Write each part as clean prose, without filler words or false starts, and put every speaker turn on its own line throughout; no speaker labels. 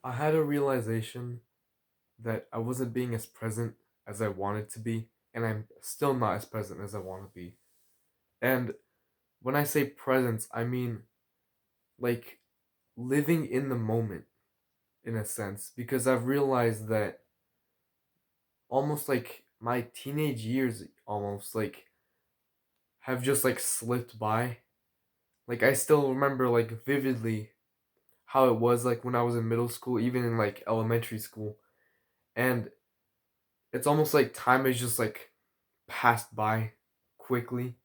I had a realization that I wasn't being as present as I wanted to be, and I'm still not as present as I want to be. And when I say presence, I mean like living in the moment in a sense, because I've realized that almost like my teenage years almost like have just like slipped by. Like I still remember like vividly how it was like when I was in middle school, even in like elementary school. And it's almost like time has just like passed by quickly.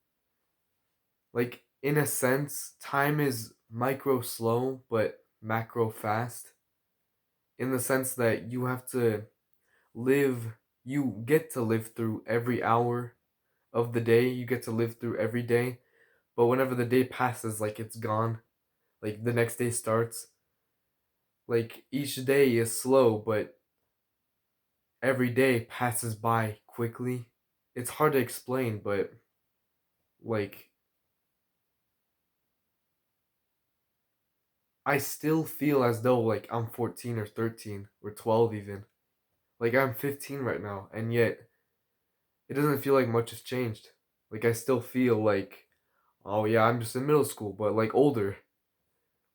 Like in a sense, time is micro slow but macro fast in the sense that live you get to live through every hour of the day, you get to live through every day, but whenever the day passes like it's gone, like the next day starts. Like each day is slow, but every day passes by quickly. It's hard to explain, but like I still feel as though like I'm 14 or 13 or 12 even. Like I'm 15 right now, and yet it doesn't feel like much has changed. Like I still feel like, oh yeah, I'm just in middle school, but like older.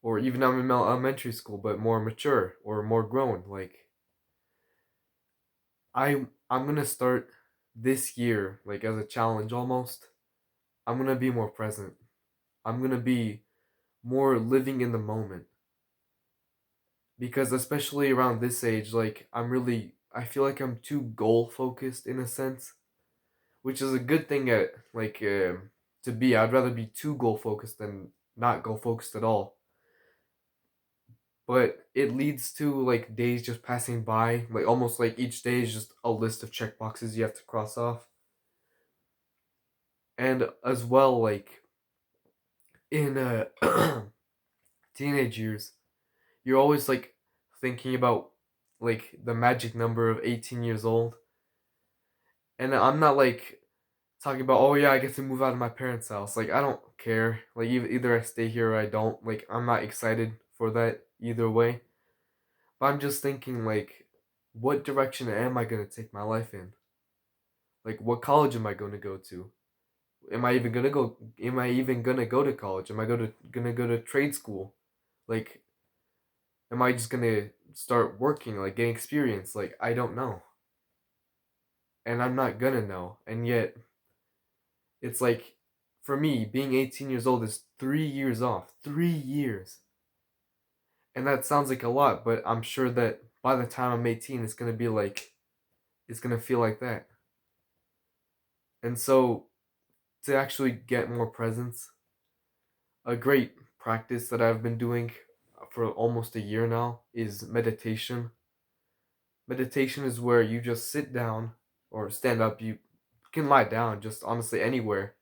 Or even I'm in elementary school, but more mature or more grown. Like I'm gonna start this year, like as a challenge almost. I'm gonna be more present. I'm gonna be more living in the moment. Because especially around this age, like I feel like I'm too goal focused in a sense, which is a good thing at to be. I'd rather be too goal focused than not goal focused at all. But it leads to like days just passing by, like almost like each day is just a list of check boxes you have to cross off. And as well, like in teenage years, you're always like thinking about like the magic number of 18 years old. And I'm not like talking about, oh yeah, I get to move out of my parents' house. Like I don't care. Like either I stay here or I don't. Like I'm not excited for that either way. But I'm just thinking like, what direction am I gonna take my life in? Like what college am I gonna go to? Am I even gonna go to college? Am I gonna go to trade school? Like am I just gonna start working, like getting experience? Like I don't know. And I'm not gonna know. And yet it's like for me, being 18 years old is 3 years off. 3 years. And that sounds like a lot, but I'm sure that by the time I'm 18, it's gonna feel like that. And so to actually get more presence, a great practice that I've been doing for almost a year now is meditation. Meditation is where you just sit down or stand up. You can lie down, just honestly anywhere,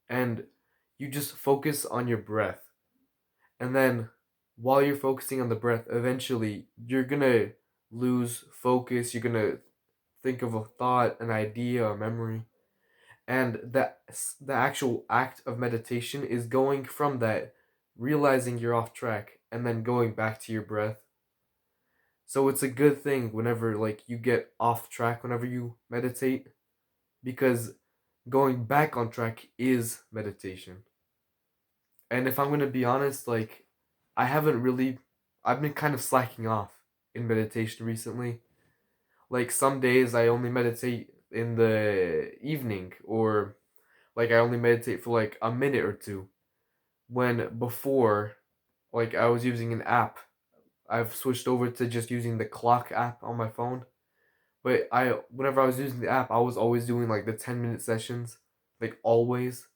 and you just focus on your breath. And then while you're focusing on the breath, eventually you're gonna lose focus. You're gonna think of a thought, an idea, a memory. And the actual act of meditation is going from that, realizing you're off track, and then going back to your breath. So it's a good thing whenever like you get off track whenever you meditate, because going back on track is meditation. And if I'm gonna be honest, like I haven't really I've been kind of slacking off in meditation recently. Like some days I only meditate in the evening, or like I only meditate for like a minute or two. When before, like I was using an app. I've switched over to just using the clock app on my phone. But whenever I was using the app, I was always doing like the 10-minute sessions, like always.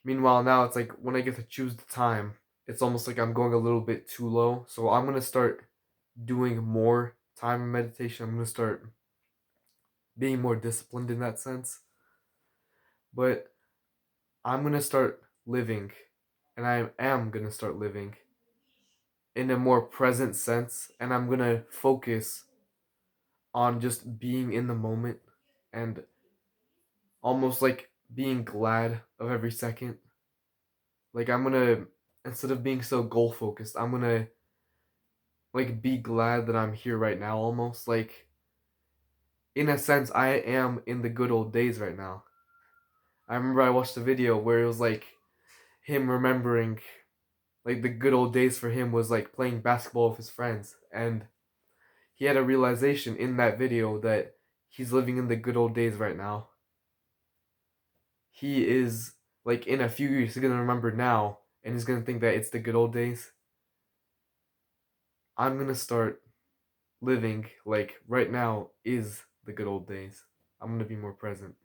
Meanwhile, now it's like when I get to choose the time, it's almost like I'm going a little bit too low. So I'm gonna start doing more time in meditation. I'm gonna start being more disciplined in that sense. But I'm gonna start living, and I am gonna start living in a more present sense, and I'm gonna focus on just being in the moment and almost like being glad of every second. Like I'm gonna, instead of being so goal focused, I'm gonna like be glad that I'm here right now almost. Like in a sense I am in the good old days right now. I remember I watched a video where it was like him remembering like the good old days for him was like playing basketball with his friends, and he had a realization in that video that he's living in the good old days right now. He is like in a few years he's gonna remember now and he's gonna think that it's the good old days. I'm gonna start living like right now is the good old days. I'm gonna be more present.